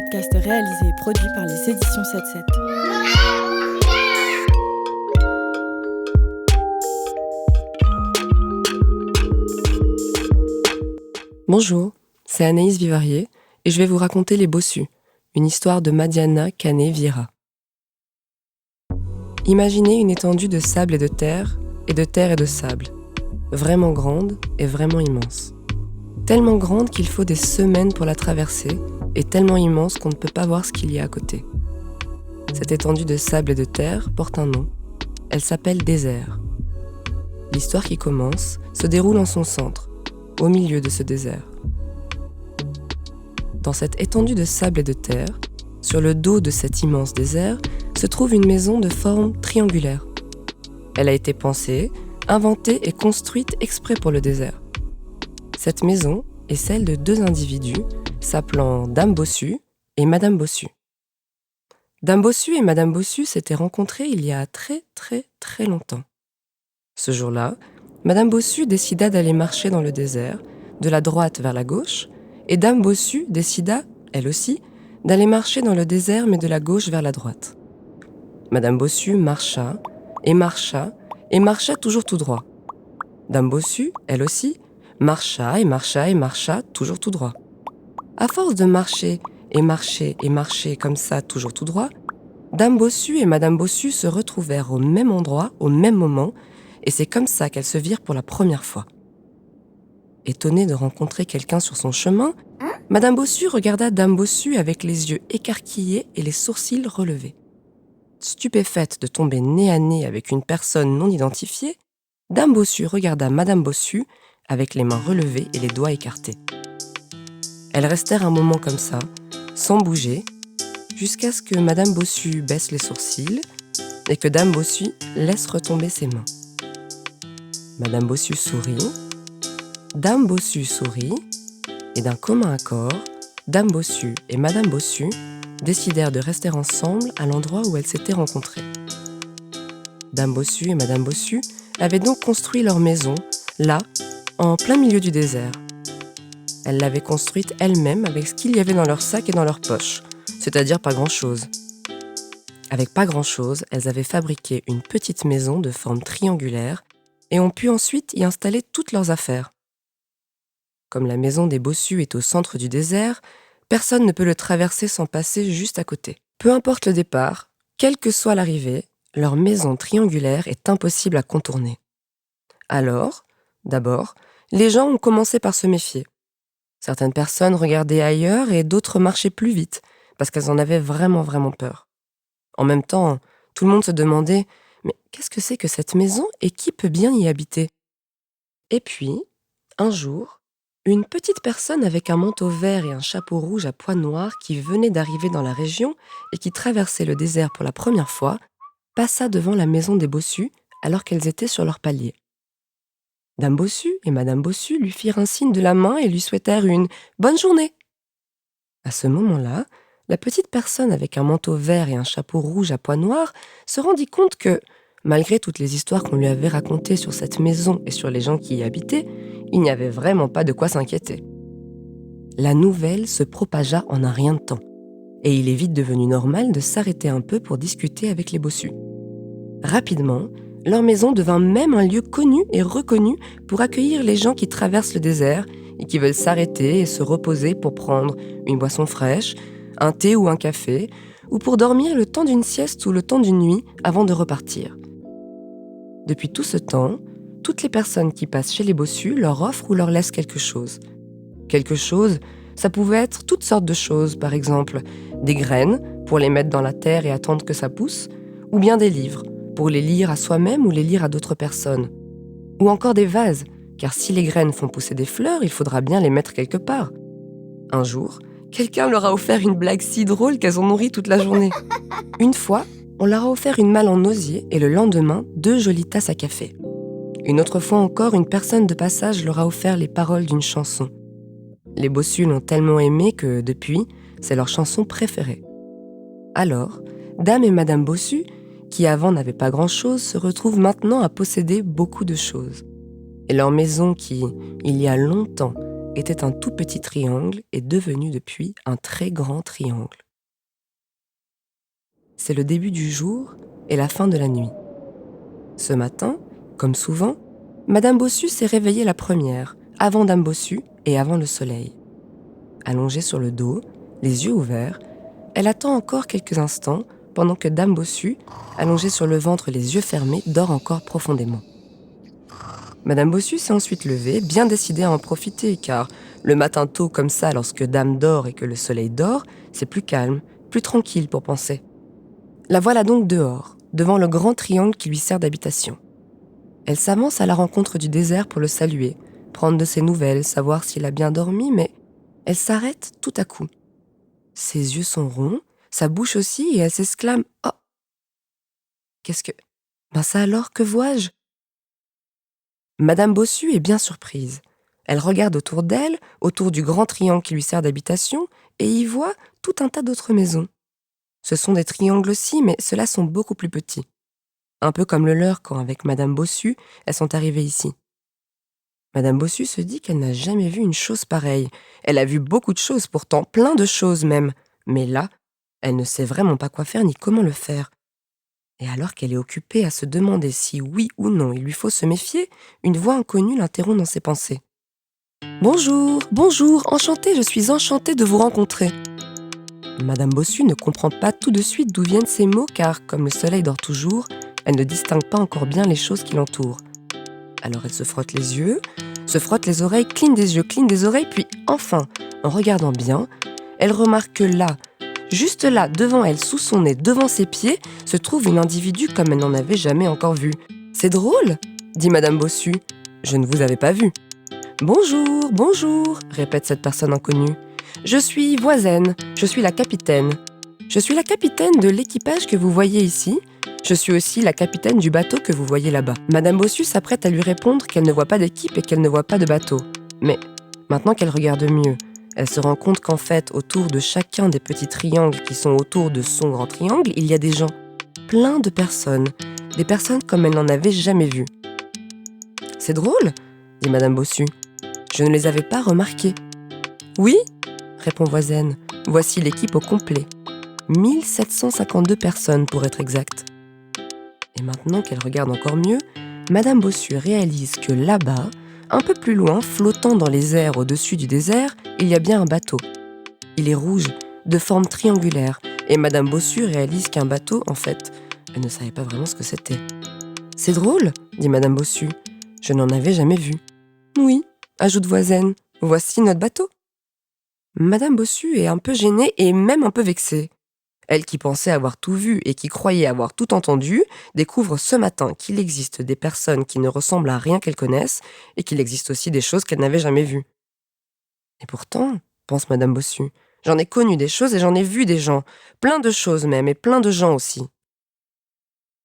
podcast réalisé et produit par les éditions 77. Bonjour, c'est Anaïs Vivarier et je vais vous raconter Les Bossus, une histoire de Madiana Canet Vira. Imaginez une étendue de sable et de terre et de sable, vraiment grande et vraiment immense. Tellement grande qu'il faut des semaines pour la traverser et tellement immense qu'on ne peut pas voir ce qu'il y a à côté. Cette étendue de sable et de terre porte un nom. Elle s'appelle désert. L'histoire qui commence se déroule en son centre, au milieu de ce désert. Dans cette étendue de sable et de terre, sur le dos de cet immense désert, se trouve une maison de forme triangulaire. Elle a été pensée, inventée et construite exprès pour le désert. Cette maison est celle de deux individus s'appelant Dame Bossu et Madame Bossu. Dame Bossu et Madame Bossu s'étaient rencontrées il y a très longtemps. Ce jour-là, Madame Bossu décida d'aller marcher dans le désert, de la droite vers la gauche, et Dame Bossu décida, elle aussi, d'aller marcher dans le désert mais de la gauche vers la droite. Madame Bossu marcha toujours tout droit. Dame Bossu, elle aussi, marcha toujours tout droit. À force de marcher comme ça toujours tout droit, Dame Bossu et Madame Bossu se retrouvèrent au même endroit, au même moment, et c'est comme ça qu'elles se virent pour la première fois. Étonnée de rencontrer quelqu'un sur son chemin, Madame Bossu regarda Dame Bossu avec les yeux écarquillés et les sourcils relevés. Stupéfaite de tomber nez à nez avec une personne non identifiée, Dame Bossu regarda Madame Bossu avec les mains relevées et les doigts écartés. Elles restèrent un moment comme ça, sans bouger, jusqu'à ce que Madame Bossu baisse les sourcils et que Dame Bossu laisse retomber ses mains. Madame Bossu sourit, Dame Bossu sourit, et d'un commun accord, Dame Bossu et Madame Bossu décidèrent de rester ensemble à l'endroit où elles s'étaient rencontrées. Dame Bossu et Madame Bossu avaient donc construit leur maison, là, en plein milieu du désert. Elles l'avaient construite elles-mêmes avec ce qu'il y avait dans leur sac et dans leurs poches, c'est-à-dire pas grand-chose. Avec pas grand-chose, elles avaient fabriqué une petite maison de forme triangulaire et ont pu ensuite y installer toutes leurs affaires. Comme la maison des Bossus est au centre du désert, personne ne peut le traverser sans passer juste à côté. Peu importe le départ, quelle que soit l'arrivée, leur maison triangulaire est impossible à contourner. Alors, d'abord, les gens ont commencé par se méfier. Certaines personnes regardaient ailleurs et d'autres marchaient plus vite, parce qu'elles en avaient vraiment peur. En même temps, tout le monde se demandait « Mais qu'est-ce que c'est que cette maison et qui peut bien y habiter ?» Et puis, un jour, une petite personne avec un manteau vert et un chapeau rouge à pois noirs qui venait d'arriver dans la région et qui traversait le désert pour la première fois, passa devant la maison des Bossus alors qu'elles étaient sur leur palier. Dame Bossu et Madame Bossu lui firent un signe de la main et lui souhaitèrent une « bonne journée ». À ce moment-là, la petite personne avec un manteau vert et un chapeau rouge à pois noirs se rendit compte que, malgré toutes les histoires qu'on lui avait racontées sur cette maison et sur les gens qui y habitaient, il n'y avait vraiment pas de quoi s'inquiéter. La nouvelle se propagea en un rien de temps, et il est vite devenu normal de s'arrêter un peu pour discuter avec les Bossus. Rapidement, leur maison devint même un lieu connu et reconnu pour accueillir les gens qui traversent le désert et qui veulent s'arrêter et se reposer pour prendre une boisson fraîche, un thé ou un café, ou pour dormir le temps d'une sieste ou le temps d'une nuit avant de repartir. Depuis tout ce temps, toutes les personnes qui passent chez les Bossus leur offrent ou leur laissent quelque chose. Quelque chose, ça pouvait être toutes sortes de choses, par exemple des graines pour les mettre dans la terre et attendre que ça pousse, ou bien des livres pour les lire à soi-même ou les lire à d'autres personnes. Ou encore des vases, car si les graines font pousser des fleurs, il faudra bien les mettre quelque part. Un jour, quelqu'un leur a offert une blague si drôle qu'elles ont nourri toute la journée. Une fois, on leur a offert une malle en osier et le lendemain, 2 jolies tasses à café. Une autre fois encore, une personne de passage leur a offert les paroles d'une chanson. Les Bossus l'ont tellement aimée que, depuis, c'est leur chanson préférée. Alors, Dame et Madame Bossu, qui avant n'avaient pas grand-chose, se retrouvent maintenant à posséder beaucoup de choses. Et leur maison qui, il y a longtemps, était un tout petit triangle et devenu depuis un très grand triangle. C'est le début du jour et la fin de la nuit. Ce matin, comme souvent, Madame Bossu s'est réveillée la première, avant Dame Bossu et avant le soleil. Allongée sur le dos, les yeux ouverts, elle attend encore quelques instants pendant que Dame Bossu, allongée sur le ventre les yeux fermés, dort encore profondément. Madame Bossu s'est ensuite levée, bien décidée à en profiter, car le matin tôt comme ça, lorsque Dame dort et que le soleil dort, c'est plus calme, plus tranquille pour penser. La voilà donc dehors, devant le grand triangle qui lui sert d'habitation. Elle s'avance à la rencontre du désert pour le saluer, prendre de ses nouvelles, savoir s'il a bien dormi, mais elle s'arrête tout à coup. Ses yeux sont ronds, sa bouche aussi, et elle s'exclame « Oh ! Qu'est-ce que... Ben ça alors, que vois-je » Madame Bossu est bien surprise. Elle regarde autour d'elle, autour du grand triangle qui lui sert d'habitation, et y voit tout un tas d'autres maisons. Ce sont des triangles aussi, mais ceux-là sont beaucoup plus petits. Un peu comme le leur quand, avec Madame Bossu, elles sont arrivées ici. Madame Bossu se dit qu'elle n'a jamais vu une chose pareille. Elle a vu beaucoup de choses pourtant, plein de choses même. Mais là, elle ne sait vraiment pas quoi faire ni comment le faire. Et alors qu'elle est occupée à se demander si oui ou non il lui faut se méfier, une voix inconnue l'interrompt dans ses pensées. « Bonjour, bonjour, enchantée, je suis enchantée de vous rencontrer. » Madame Bossu ne comprend pas tout de suite d'où viennent ces mots car, comme le soleil dort toujours, elle ne distingue pas encore bien les choses qui l'entourent. Alors elle se frotte les yeux, se frotte les oreilles, cligne des yeux, cligne des oreilles, puis enfin, en regardant bien, elle remarque que là, juste là, devant elle, sous son nez, devant ses pieds, se trouve une individu comme elle n'en avait jamais encore vu. « C'est drôle !» dit Madame Bossu. « Je ne vous avais pas vu. »« Bonjour, bonjour !» répète cette personne inconnue. « Je suis Voisine, je suis la capitaine. Je suis la capitaine de l'équipage que vous voyez ici. Je suis aussi la capitaine du bateau que vous voyez là-bas. » Madame Bossu s'apprête à lui répondre qu'elle ne voit pas d'équipe et qu'elle ne voit pas de bateau. Mais maintenant qu'elle regarde mieux, elle se rend compte qu'en fait, autour de chacun des petits triangles qui sont autour de son grand triangle, il y a des gens, plein de personnes, des personnes comme elle n'en avait jamais vues. « C'est drôle !» dit Madame Bossu. « Je ne les avais pas remarquées. »« Oui !» répond Voisine. « Voici l'équipe au complet. 1752 personnes pour être exact. » Et maintenant qu'elle regarde encore mieux, Madame Bossu réalise que là-bas, un peu plus loin, flottant dans les airs au-dessus du désert, il y a bien un bateau. Il est rouge, de forme triangulaire, et Madame Bossu réalise qu'un bateau, en fait, elle ne savait pas vraiment ce que c'était. « C'est drôle !» dit Madame Bossu. « Je n'en avais jamais vu. »« Oui !» ajoute Voisine. « Voici notre bateau. » Madame Bossu est un peu gênée et même un peu vexée. Elle qui pensait avoir tout vu et qui croyait avoir tout entendu, découvre ce matin qu'il existe des personnes qui ne ressemblent à rien qu'elle connaisse et qu'il existe aussi des choses qu'elle n'avait jamais vues. Et pourtant, pense Madame Bossu, j'en ai connu des choses et j'en ai vu des gens, plein de choses même et plein de gens aussi.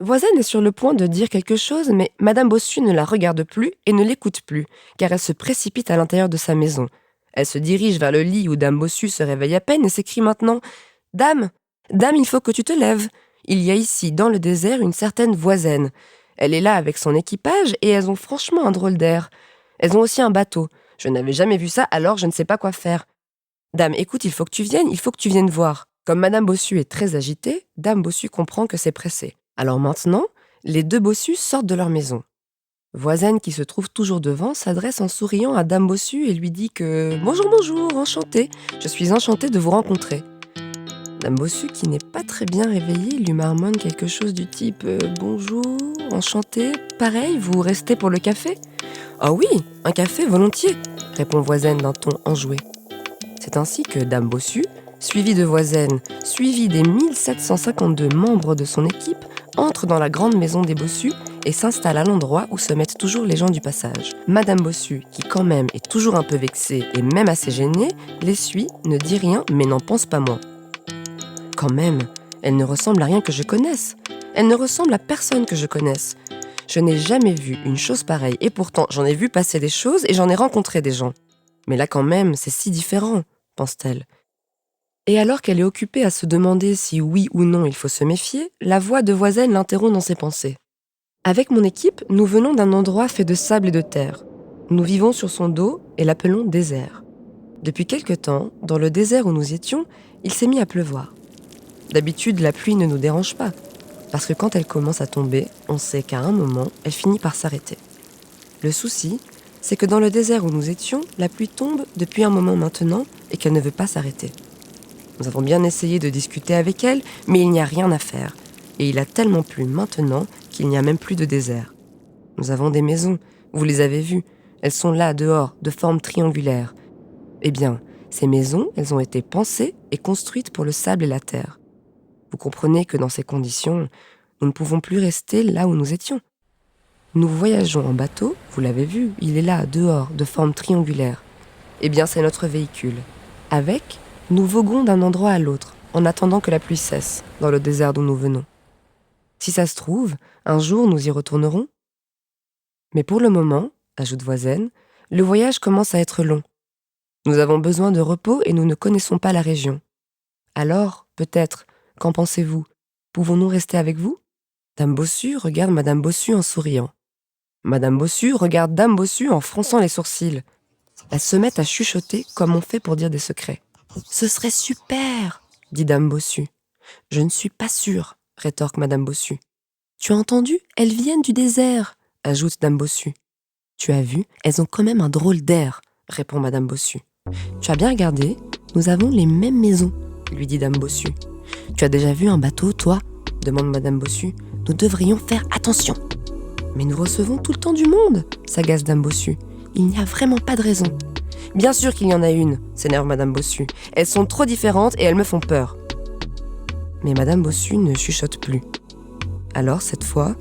Voisine est sur le point de dire quelque chose, mais Madame Bossu ne la regarde plus et ne l'écoute plus, car elle se précipite à l'intérieur de sa maison. Elle se dirige vers le lit où Dame Bossu se réveille à peine et s'écrie maintenant « Dame, Dame, il faut que tu te lèves. Il y a ici, dans le désert, une certaine Voisine. Elle est là avec son équipage et elles ont franchement un drôle d'air. Elles ont aussi un bateau. Je n'avais jamais vu ça, alors je ne sais pas quoi faire. Dame, écoute, il faut que tu viennes voir. » Comme Madame Bossu est très agitée, Dame Bossu comprend que c'est pressé. Alors maintenant, les deux Bossus sortent de leur maison. Voisine, qui se trouve toujours devant, s'adresse en souriant à Dame Bossu et lui dit que « Bonjour, bonjour, enchantée. Je suis enchantée de vous rencontrer. » Dame Bossu, qui n'est pas très bien réveillée, lui marmonne quelque chose du type « Bonjour, enchantée. Pareil, vous restez pour le café ?»« Ah oui, un café, volontiers !» répond Voisine d'un ton enjoué. C'est ainsi que Dame Bossu, suivie de Voisine, suivie des 1752 membres de son équipe, entre dans la grande maison des Bossus et s'installe à l'endroit où se mettent toujours les gens du passage. Madame Bossu, qui quand même est toujours un peu vexée et même assez gênée, les suit, ne dit rien mais n'en pense pas moins. Quand même, elle ne ressemble à rien que je connaisse. Elle ne ressemble à personne que je connaisse. Je n'ai jamais vu une chose pareille et pourtant j'en ai vu passer des choses et j'en ai rencontré des gens. Mais là quand même, c'est si différent, pense-t-elle. Et alors qu'elle est occupée à se demander si oui ou non il faut se méfier, la voix de Voisine l'interrompt dans ses pensées. « Avec mon équipe, nous venons d'un endroit fait de sable et de terre. Nous vivons sur son dos et l'appelons désert. Depuis quelque temps, dans le désert où nous étions, il s'est mis à pleuvoir. D'habitude, la pluie ne nous dérange pas, parce que quand elle commence à tomber, on sait qu'à un moment, elle finit par s'arrêter. Le souci, c'est que dans le désert où nous étions, la pluie tombe depuis un moment maintenant et qu'elle ne veut pas s'arrêter. Nous avons bien essayé de discuter avec elle, mais il n'y a rien à faire. Et il a tellement plu maintenant qu'il n'y a même plus de désert. Nous avons des maisons, vous les avez vues. Elles sont là, dehors, de forme triangulaire. Eh bien, ces maisons, elles ont été pensées et construites pour le sable et la terre. Vous comprenez que dans ces conditions, nous ne pouvons plus rester là où nous étions. Nous voyageons en bateau, vous l'avez vu, il est là, dehors, de forme triangulaire. Eh bien, c'est notre véhicule. Avec, nous voguons d'un endroit à l'autre, en attendant que la pluie cesse, dans le désert d'où nous venons. Si ça se trouve, un jour nous y retournerons. Mais pour le moment, ajoute Voisine, le voyage commence à être long. Nous avons besoin de repos et nous ne connaissons pas la région. Alors, peut-être, qu'en pensez-vous? Pouvons-nous rester avec vous? Dame Bossu regarde Madame Bossu en souriant. Madame Bossu regarde Dame Bossu en fronçant les sourcils. Elles se mettent à chuchoter comme on fait pour dire des secrets. « Ce serait super !» dit Dame Bossu. « Je ne suis pas sûre !» rétorque Madame Bossu. « Tu as entendu? Elles viennent du désert !» ajoute Dame Bossu. « Tu as vu? Elles ont quand même un drôle d'air !» répond Madame Bossu. « Tu as bien regardé? Nous avons les mêmes maisons !» lui dit Dame Bossu. « Tu as déjà vu un bateau, toi ?» demande Madame Bossu. « Nous devrions faire attention !»« Mais nous recevons tout le temps du monde !» s'agace Dame Bossu. « Il n'y a vraiment pas de raison !»« Bien sûr qu'il y en a une !» s'énerve Madame Bossu. « Elles sont trop différentes et elles me font peur !» Mais Madame Bossu ne chuchote plus. Alors, cette fois,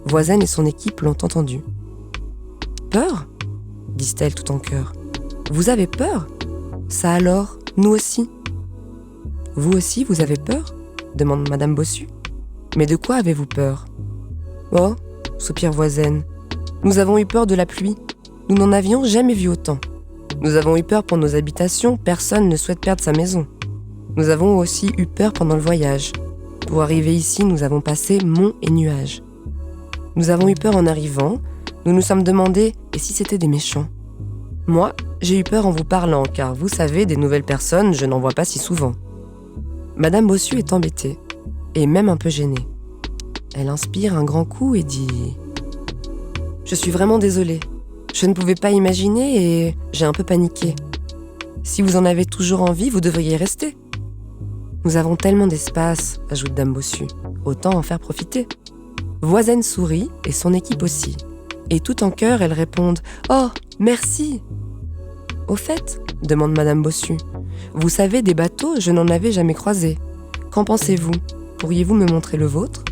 Voisine et son équipe l'ont entendu. « Peur ?» disent-elles tout en chœur. « Vous avez peur ? Ça alors, nous aussi !»« Vous aussi, vous avez peur ?» demande Madame Bossu. « Mais de quoi avez-vous peur ?»« Oh !» soupire Voisine. « Nous avons eu peur de la pluie. Nous n'en avions jamais vu autant. Nous avons eu peur pour nos habitations, personne ne souhaite perdre sa maison. Nous avons aussi eu peur pendant le voyage. Pour arriver ici, nous avons passé monts et nuages. Nous avons eu peur en arrivant, nous nous sommes demandé « et si c'était des méchants ?» Moi, j'ai eu peur en vous parlant, car vous savez, des nouvelles personnes, je n'en vois pas si souvent. Madame Bossu est embêtée, et même un peu gênée. Elle inspire un grand coup et dit « Je suis vraiment désolée. Je ne pouvais pas imaginer et j'ai un peu paniqué. Si vous en avez toujours envie, vous devriez rester. » Nous avons tellement d'espace, ajoute Dame Bossu. Autant en faire profiter. Voisine sourit et son équipe aussi. Et tout en chœur, elles répondent « Oh, merci !» Au fait, demande Madame Bossu, vous savez, des bateaux, je n'en avais jamais croisé. Qu'en pensez-vous? Pourriez-vous me montrer le vôtre?